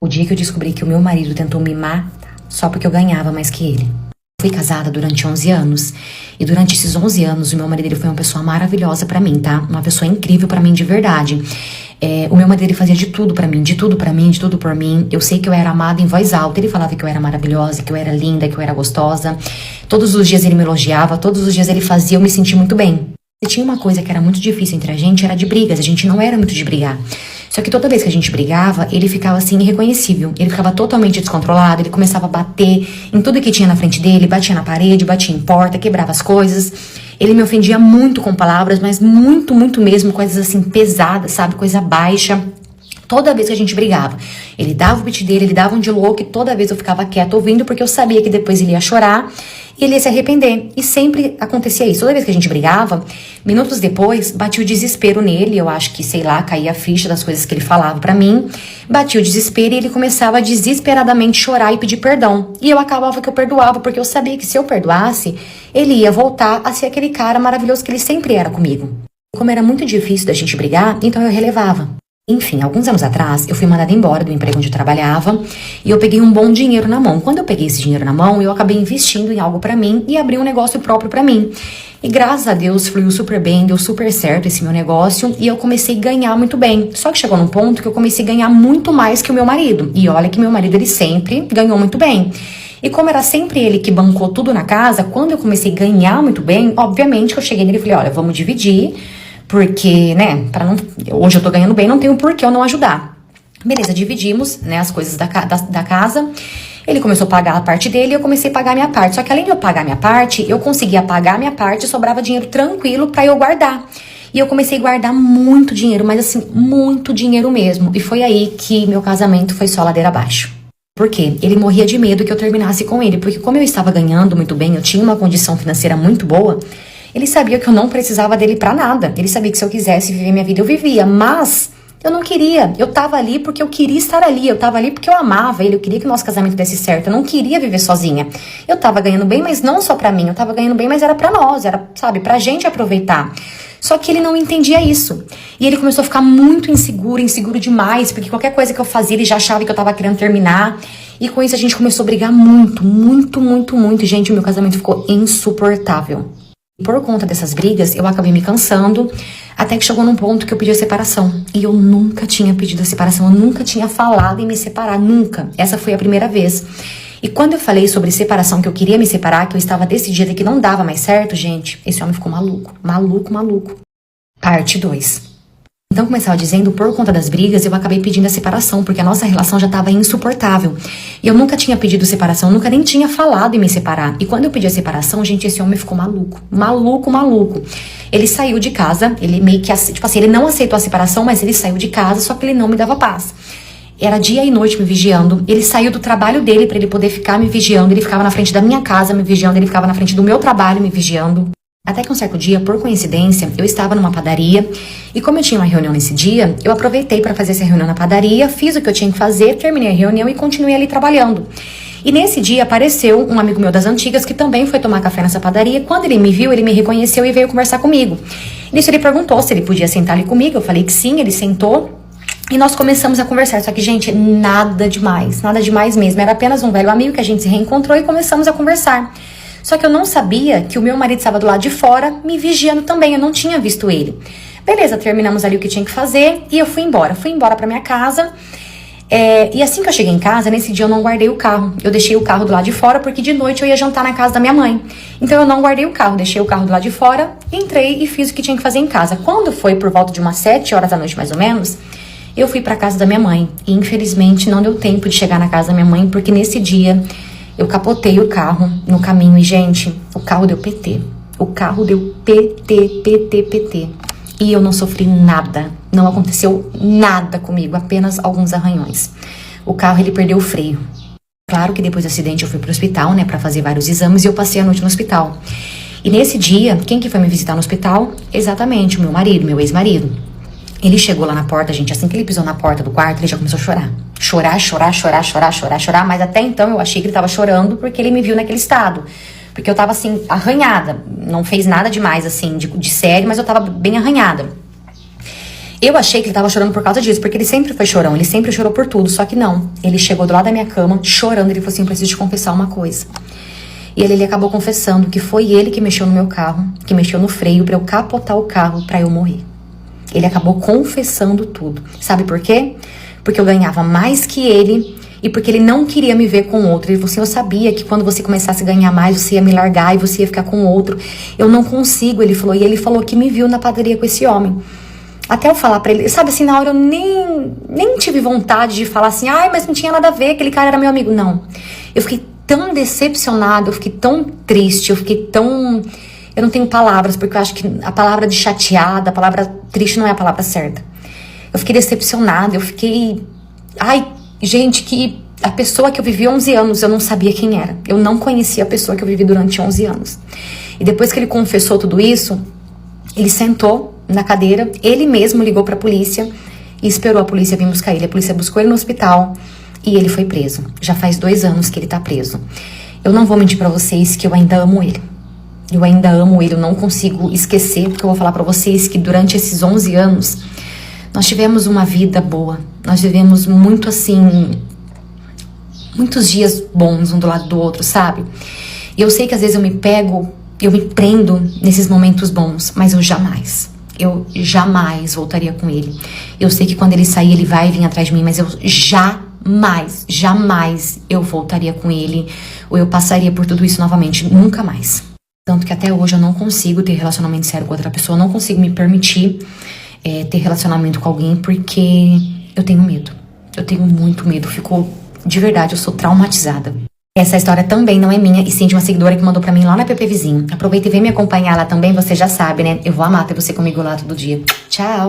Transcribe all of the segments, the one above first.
O dia que eu descobri que o meu marido tentou me matar só porque eu ganhava mais que ele. Fui casada durante 11 anos e durante esses 11 anos o meu marido ele foi uma pessoa maravilhosa pra mim, tá? Uma pessoa incrível pra mim de verdade. O meu marido ele fazia de tudo pra mim, de tudo pra mim, de tudo por mim. Eu sei que eu era amada em voz alta. Ele falava que eu era maravilhosa, que eu era linda, que eu era gostosa. Todos os dias ele me elogiava, todos os dias ele fazia eu me sentir muito bem. E tinha uma coisa que era muito difícil entre a gente, era de brigas. A gente não era muito de brigar. Só que toda vez que a gente brigava, ele ficava assim, irreconhecível. Ele ficava totalmente descontrolado, ele começava a bater em tudo que tinha na frente dele, batia na parede, batia em porta, quebrava as coisas. Ele me ofendia muito com palavras, mas muito, muito mesmo, coisas assim pesadas, sabe? Coisa baixa. Toda vez que a gente brigava, ele dava o beat dele, ele dava um de louco e toda vez eu ficava quieta ouvindo porque eu sabia que depois ele ia chorar e ele ia se arrepender. E sempre acontecia isso. Toda vez que a gente brigava, minutos depois, batia o desespero nele. Eu acho que, sei lá, caía a ficha das coisas que ele falava pra mim. Batia o desespero e ele começava a desesperadamente chorar e pedir perdão. E eu acabava que eu perdoava porque eu sabia que se eu perdoasse, ele ia voltar a ser aquele cara maravilhoso que ele sempre era comigo. Como era muito difícil da gente brigar, então eu relevava. Enfim, alguns anos atrás, eu fui mandada embora do emprego onde eu trabalhava e eu peguei um bom dinheiro na mão. Quando eu peguei esse dinheiro na mão, eu acabei investindo em algo pra mim e abri um negócio próprio pra mim. E graças a Deus, fluiu super bem, deu super certo esse meu negócio e eu comecei a ganhar muito bem. Só que chegou num ponto que eu comecei a ganhar muito mais que o meu marido. E olha que meu marido, ele sempre ganhou muito bem. E como era sempre ele que bancou tudo na casa, quando eu comecei a ganhar muito bem, obviamente que eu cheguei nele e falei, olha, vamos dividir. Porque, né, hoje eu tô ganhando bem, não tem um porquê eu não ajudar. Beleza, dividimos, né, as coisas da casa. Ele começou a pagar a parte dele e eu comecei a pagar a minha parte. Só que além de eu pagar a minha parte, eu conseguia pagar a minha parte e sobrava dinheiro tranquilo pra eu guardar. E eu comecei a guardar muito dinheiro, mas assim, muito dinheiro mesmo. E foi aí que meu casamento foi só ladeira abaixo. Por quê? Ele morria de medo que eu terminasse com ele. Porque como eu estava ganhando muito bem, eu tinha uma condição financeira muito boa, ele sabia que eu não precisava dele pra nada. Ele sabia que se eu quisesse viver minha vida, eu vivia. Mas eu não queria. Eu tava ali porque eu queria estar ali. Eu tava ali porque eu amava ele. Eu queria que o nosso casamento desse certo. Eu não queria viver sozinha. Eu tava ganhando bem, mas não só pra mim. Eu tava ganhando bem, mas era pra nós. Era, sabe, pra gente aproveitar. Só que ele não entendia isso. E ele começou a ficar muito inseguro demais. Porque qualquer coisa que eu fazia, ele já achava que eu tava querendo terminar. E com isso a gente começou a brigar muito. Gente, o meu casamento ficou insuportável. Por conta dessas brigas, eu acabei me cansando, até que chegou num ponto que eu pedi a separação. E eu nunca tinha pedido a separação, eu nunca tinha falado em me separar, nunca. Essa foi a primeira vez. E quando eu falei sobre separação, que eu queria me separar, que eu estava decidida que não dava mais certo, gente, esse homem ficou maluco. Parte 2. Então, como eu estava dizendo, por conta das brigas, eu acabei pedindo a separação, porque a nossa relação já estava insuportável. E eu nunca tinha pedido separação, nunca nem tinha falado em me separar. E quando eu pedi a separação, gente, esse homem ficou maluco. Ele saiu de casa, ele meio que, tipo assim, ele não aceitou a separação, mas ele saiu de casa, só que ele não me dava paz. Era dia e noite me vigiando. Ele saiu do trabalho dele para ele poder ficar me vigiando. Ele ficava na frente da minha casa me vigiando, ele ficava na frente do meu trabalho me vigiando. Até que um certo dia, por coincidência, eu estava numa padaria e como eu tinha uma reunião nesse dia, eu aproveitei para fazer essa reunião na padaria, fiz o que eu tinha que fazer, terminei a reunião e continuei ali trabalhando. E nesse dia apareceu um amigo meu das antigas que também foi tomar café nessa padaria. Quando ele me viu, ele me reconheceu e veio conversar comigo. Nisso ele perguntou se ele podia sentar ali comigo, eu falei que sim, ele sentou. E nós começamos a conversar, só que, gente, nada demais mesmo. Era apenas um velho amigo que a gente se reencontrou e começamos a conversar. Só que eu não sabia que o meu marido estava do lado de fora, me vigiando também, eu não tinha visto ele. Beleza, terminamos ali o que tinha que fazer e eu fui embora pra minha casa. E assim que eu cheguei em casa, nesse dia eu não guardei o carro. Eu deixei o carro do lado de fora porque de noite eu ia jantar na casa da minha mãe. Então eu não guardei o carro, deixei o carro do lado de fora, entrei e fiz o que tinha que fazer em casa. Quando foi por volta de umas 7 horas da noite mais ou menos, eu fui pra casa da minha mãe. E infelizmente não deu tempo de chegar na casa da minha mãe porque nesse dia eu capotei o carro no caminho e, gente, o carro deu PT. O carro deu PT. E eu não sofri nada. Não aconteceu nada comigo, apenas alguns arranhões. O carro, ele perdeu o freio. Claro que depois do acidente eu fui pro hospital, né, pra fazer vários exames e eu passei a noite no hospital. E nesse dia, quem que foi me visitar no hospital? Exatamente, o meu marido, meu ex-marido. Ele chegou lá na porta, gente, assim que ele pisou na porta do quarto, ele já começou a chorar. Chorar, mas até então eu achei que ele tava chorando porque ele me viu naquele estado. Porque eu tava, assim, arranhada. Não fez nada demais, assim, de sério, mas eu tava bem arranhada. Eu achei que ele tava chorando por causa disso, porque ele sempre foi chorão, ele sempre chorou por tudo, só que não. Ele chegou do lado da minha cama, chorando, ele falou assim, preciso te confessar uma coisa. E ele acabou confessando que foi ele que mexeu no meu carro, que mexeu no freio pra eu capotar o carro pra eu morrer. Ele acabou confessando tudo. Sabe por quê? Porque eu ganhava mais que ele e porque ele não queria me ver com outro. Ele falou assim, eu sabia que quando você começasse a ganhar mais, você ia me largar e você ia ficar com outro. Eu não consigo, ele falou. E ele falou que me viu na padaria com esse homem. Até eu falar pra ele, sabe assim, na hora eu nem tive vontade de falar assim, ai, mas não tinha nada a ver, aquele cara era meu amigo. Não. Eu fiquei tão decepcionada, eu fiquei tão triste, eu fiquei tão... Eu não tenho palavras, porque eu acho que a palavra de chateada, a palavra triste não é a palavra certa. Eu fiquei decepcionada, eu fiquei... Ai, gente, que a pessoa que eu vivi 11 anos, eu não sabia quem era. Eu não conhecia a pessoa que eu vivi durante 11 anos. E depois que ele confessou tudo isso, ele sentou na cadeira, ele mesmo ligou pra polícia e esperou a polícia vir buscar ele. A polícia buscou ele no hospital e ele foi preso. Já faz 2 anos que ele tá preso. Eu não vou mentir pra vocês que eu ainda amo ele. Eu ainda amo ele, eu não consigo esquecer, porque eu vou falar pra vocês que durante esses 11 anos, nós tivemos uma vida boa. Nós vivemos muito assim, muitos dias bons um do lado do outro, sabe? E eu sei que às vezes eu me prendo nesses momentos bons, mas eu jamais voltaria com ele. Eu sei que quando ele sair, ele vai vir atrás de mim, mas eu jamais eu voltaria com ele, ou eu passaria por tudo isso novamente, nunca mais. Tanto que até hoje eu não consigo ter relacionamento sério com outra pessoa, eu não consigo me permitir ter relacionamento com alguém, porque eu tenho medo. Eu tenho muito medo, de verdade, eu sou traumatizada. Essa história também não é minha, e sim de uma seguidora que mandou pra mim lá na PP Vizinho. Aproveita e vem me acompanhar lá também, você já sabe, né? Eu vou amar ter você comigo lá todo dia. Tchau!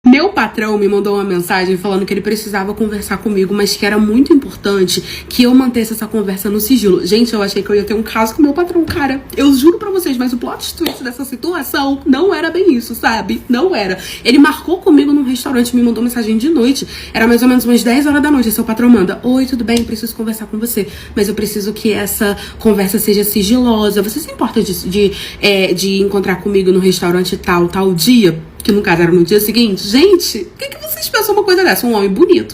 Meu patrão me mandou uma mensagem falando que ele precisava conversar comigo, mas que era muito importante que eu mantesse essa conversa no sigilo. Gente, eu achei que eu ia ter um caso com meu patrão, cara. Eu juro pra vocês, mas o plot twist dessa situação não era bem isso, sabe? Não era. Ele marcou comigo num restaurante, me mandou mensagem de noite. Era mais ou menos umas 10 horas da noite. E seu patrão manda, oi, tudo bem? Preciso conversar com você, mas eu preciso que essa conversa seja sigilosa. Você se importa de encontrar comigo no restaurante tal dia? Que no caso era no dia seguinte. Gente, o que vocês pensam uma coisa dessa? Um homem bonito,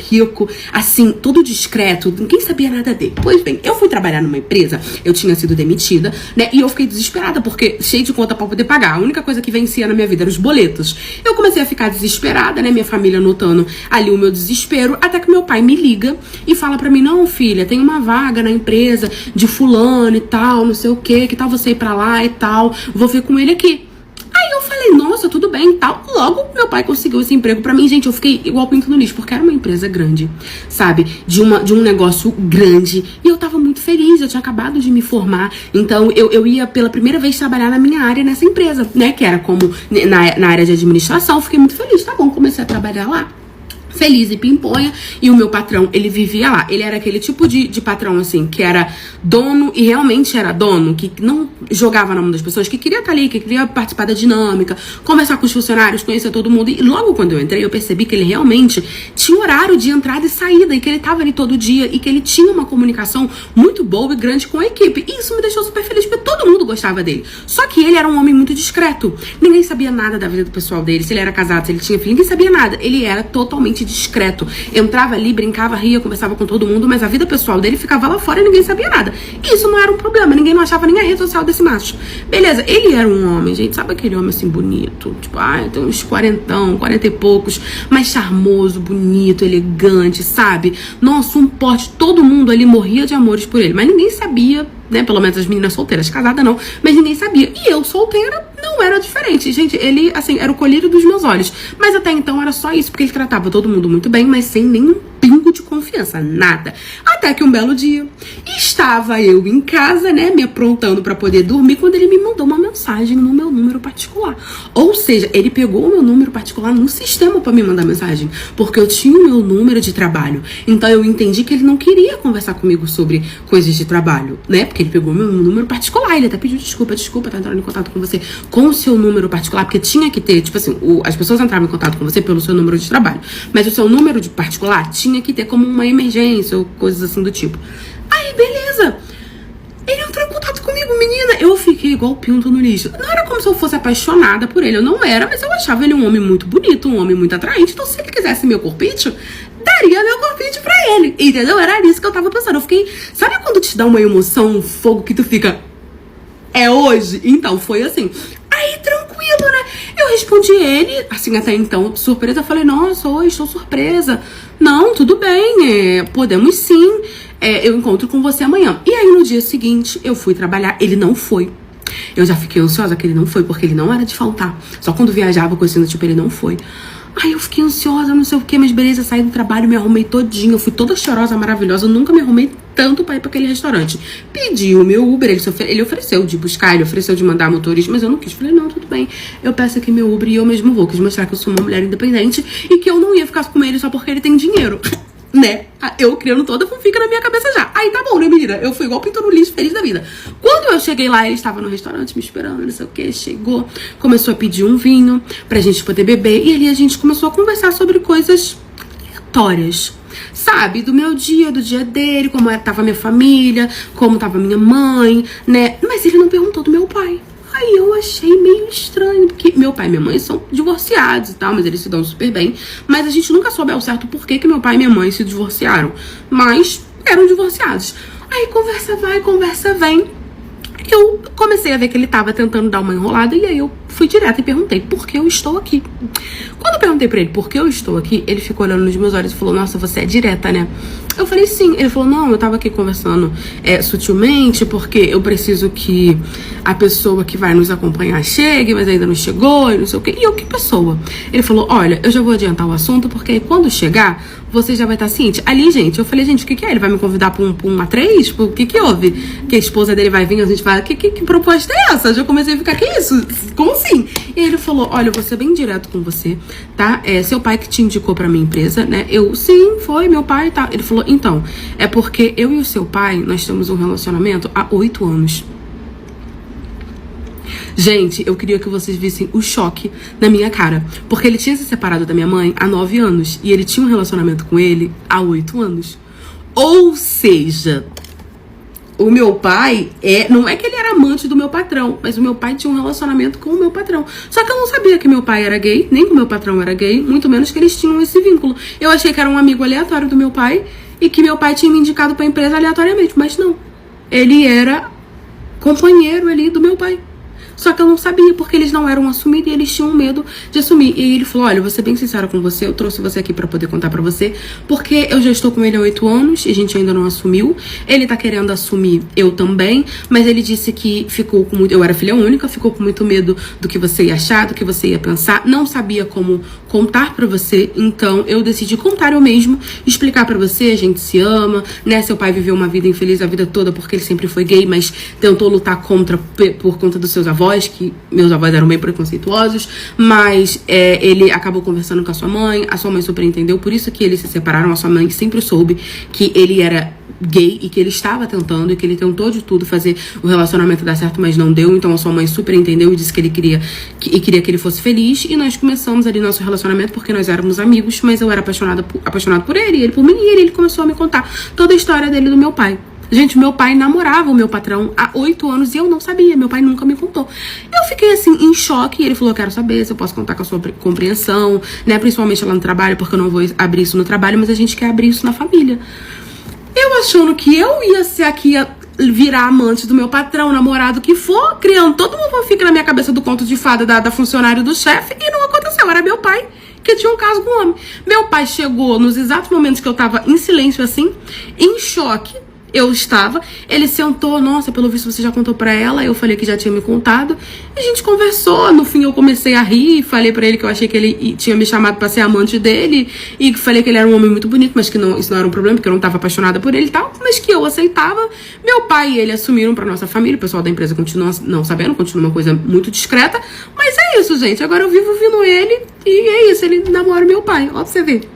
rico, assim, todo discreto, ninguém sabia nada dele. Pois bem, eu fui trabalhar numa empresa, eu tinha sido demitida, né? E eu fiquei desesperada, porque cheio de conta pra poder pagar. A única coisa que vencia na minha vida eram os boletos. Eu comecei a ficar desesperada, né? Minha família notando ali o meu desespero, até que meu pai me liga e fala pra mim, não, filha, tem uma vaga na empresa de fulano e tal, não sei o que tal você ir pra lá e tal, vou ver com ele aqui. Aí eu falei, nossa, tudo bem e tal. Logo, meu pai conseguiu esse emprego pra mim. Gente, eu fiquei igual pinto no lixo, porque era uma empresa grande, sabe? De um negócio grande. E eu tava muito feliz, eu tinha acabado de me formar. Então, eu ia pela primeira vez trabalhar na minha área nessa empresa, né? Que era como na área de administração. Fiquei muito feliz, tá bom, comecei a trabalhar lá. Feliz e pimponha, e o meu patrão, ele vivia lá. Ele era aquele tipo de patrão, assim, que era dono, e realmente era dono, que não jogava na mão das pessoas, que queria estar ali, que queria participar da dinâmica, conversar com os funcionários, conhecer todo mundo. E logo quando eu entrei, eu percebi que ele realmente tinha horário de entrada e saída, e que ele estava ali todo dia, e que ele tinha uma comunicação muito boa e grande com a equipe. E isso me deixou super feliz, porque todo mundo gostava dele. Só que ele era um homem muito discreto. Ninguém sabia nada da vida do pessoal dele, se ele era casado, se ele tinha filho, ninguém sabia nada. Ele era totalmente discreto. Entrava ali, brincava, ria, conversava com todo mundo, mas a vida pessoal dele ficava lá fora e ninguém sabia nada. E isso não era um problema, ninguém não achava nem a rede social desse macho. Beleza, ele era um homem, gente, sabe aquele homem assim bonito? Tipo, tem uns 40 e poucos, mas charmoso, bonito, elegante, sabe? Nossa, um porte, todo mundo ali morria de amores por ele, mas ninguém sabia, né? Pelo menos as meninas solteiras, casada não, mas ninguém sabia. E eu, solteira, não era diferente. Gente, ele, assim, era o colírio dos meus olhos. Mas até então era só isso, porque ele tratava todo mundo muito bem, mas sem nenhum pingo de confiança, nada. Até que um belo dia, estava eu em casa, né, me aprontando pra poder dormir, quando ele me mandou uma mensagem no meu número particular. Ou seja, ele pegou o meu número particular no sistema pra me mandar mensagem, porque eu tinha o meu número de trabalho. Então eu entendi que ele não queria conversar comigo sobre coisas de trabalho, né, porque ele pegou o meu número particular. Ele até pediu desculpa, tá entrando em contato com você com o seu número particular, porque tinha que ter, tipo assim, as pessoas entravam em contato com você pelo seu número de trabalho, mas o seu número de particular tinha que ter como uma emergência ou coisas assim do tipo. Aí, beleza. Ele entrou em contato comigo, menina. Eu fiquei fiquei igual pinto no lixo. Não era como se eu fosse apaixonada por ele, eu não era, mas eu achava ele um homem muito bonito, um homem muito atraente. Então se ele quisesse meu corpite, daria meu corpite pra ele, entendeu? Era nisso que eu tava pensando. Eu fiquei, sabe quando te dá uma emoção, um fogo que tu fica, é hoje? Então foi assim. Aí, tranquilo, né? Eu respondi ele, assim, até então, surpresa. Falei, nossa, oi, estou surpresa. Não, tudo bem, podemos sim. Eu encontro com você amanhã. E aí, no dia seguinte, eu fui trabalhar. Ele não foi. Eu já fiquei ansiosa que ele não foi, porque ele não era de faltar. Só quando viajava com esse tipo, ele não foi. Aí eu fiquei ansiosa, não sei o que, mas beleza, saí do trabalho, me arrumei todinha. Eu fui toda cheirosa, maravilhosa. Eu nunca me arrumei tanto pra ir pra aquele restaurante. Pedi o meu Uber, ele ofereceu de buscar, ele ofereceu de mandar motorista, mas eu não quis. Falei, não, tudo bem, eu peço aqui meu Uber e eu mesmo vou. Quis mostrar que eu sou uma mulher independente e que eu não ia ficar com ele só porque ele tem dinheiro. Né? Eu criando toda fanfica na minha cabeça já. Aí tá bom, né, menina? Eu fui igual pintor no lixo, feliz da vida. Quando eu cheguei lá, ele estava no restaurante me esperando, não sei o que, chegou, começou a pedir um vinho pra gente poder beber. E ali a gente começou a conversar sobre coisas aleatórias. Sabe? Do meu dia, do dia dele, como tava minha família, como tava minha mãe, né? Mas ele não perguntou do meu pai. Aí eu achei meio estranho, porque meu pai e minha mãe são divorciados e tal, mas eles se dão super bem. Mas a gente nunca soube ao certo por que meu pai e minha mãe se divorciaram. Mas eram divorciados. Aí conversa vai, conversa vem. Eu comecei a ver que ele tava tentando dar uma enrolada e aí eu fui direto e perguntei por que eu estou aqui. Quando eu perguntei pra ele por que eu estou aqui, ele ficou olhando nos meus olhos e falou, nossa, você é direta, né? Eu falei, sim. Ele falou, não, eu tava aqui conversando sutilmente, porque eu preciso que a pessoa que vai nos acompanhar chegue, mas ainda não chegou, e não sei o quê. E eu, que pessoa? Ele falou, olha, eu já vou adiantar o assunto, porque quando chegar, você já vai estar ciente. Ali, gente, eu falei, gente, o que é? Ele vai me convidar pra uma 3? O que houve? Que a esposa dele vai vir, a gente fala, que proposta é essa? Eu já comecei a ficar, que isso? Como assim? E aí ele falou, olha, eu vou ser bem direto com você, tá? Seu pai que te indicou pra minha empresa, né? Eu, sim, foi meu pai e tal. Ele falou, então, é porque eu e o seu pai, nós temos um relacionamento há 8 anos. Gente, eu queria que vocês vissem o choque na minha cara. Porque ele tinha se separado da minha mãe há 9 anos. E ele tinha um relacionamento com ele há 8 anos. Ou seja, o meu pai não é que ele era amante do meu patrão, mas o meu pai tinha um relacionamento com o meu patrão. Só que eu não sabia que meu pai era gay, nem que o meu patrão era gay, muito menos que eles tinham esse vínculo. Eu achei que era um amigo aleatório do meu pai e que meu pai tinha me indicado pra empresa aleatoriamente, mas não. Ele era companheiro ali do meu pai. Só que eu não sabia, porque eles não eram assumidos e eles tinham medo de assumir. E aí ele falou, olha, eu vou ser bem sincera com você, eu trouxe você aqui pra poder contar pra você, porque eu já estou com ele há 8 anos e a gente ainda não assumiu. Ele tá querendo assumir, eu também, mas ele disse que ficou com muito... Eu era filha única, ficou com muito medo do que você ia achar, do que você ia pensar, não sabia como contar pra você, então eu decidi contar eu mesmo, explicar pra você, a gente se ama, né? Seu pai viveu uma vida infeliz a vida toda porque ele sempre foi gay, mas tentou lutar contra por conta dos seus avós, que meus avós eram bem preconceituosos, mas ele acabou conversando com a sua mãe super entendeu, por isso que eles se separaram. A sua mãe sempre soube que ele era gay e que ele estava tentando e que ele tentou de tudo fazer o relacionamento dar certo, mas não deu. Então a sua mãe super entendeu e disse que ele queria que ele fosse feliz, e nós começamos ali nosso relacionamento porque nós éramos amigos, mas eu era apaixonado por ele, e ele por mim, e ele começou a me contar toda a história dele do meu pai. Gente, meu pai namorava o meu patrão há 8 anos e eu não sabia, meu pai nunca me contou. Eu fiquei assim, em choque, e ele falou, quero saber se eu posso contar com a sua compreensão, né, principalmente lá no trabalho, porque eu não vou abrir isso no trabalho, mas a gente quer abrir isso na família. Eu achando que eu ia ser aqui, ia virar amante do meu patrão, namorado que for, criando todo mundo fica na minha cabeça do conto de fada da funcionário do chefe, e não aconteceu, era meu pai que tinha um caso com o homem. Meu pai chegou nos exatos momentos que eu tava em silêncio assim, em choque. Eu estava, ele sentou, nossa, pelo visto você já contou pra ela. Eu falei que já tinha me contado. A gente conversou, no fim eu comecei a rir. Falei pra ele que eu achei que ele tinha me chamado pra ser amante dele. E falei que ele era um homem muito bonito, mas que isso não era um problema, porque eu não tava apaixonada por ele e tal. Mas que eu aceitava. Meu pai e ele assumiram pra nossa família. O pessoal da empresa continua não sabendo, continua uma coisa muito discreta. Mas é isso, gente. Agora eu vivo ouvindo ele e é isso, ele namora meu pai. Ó pra você ver.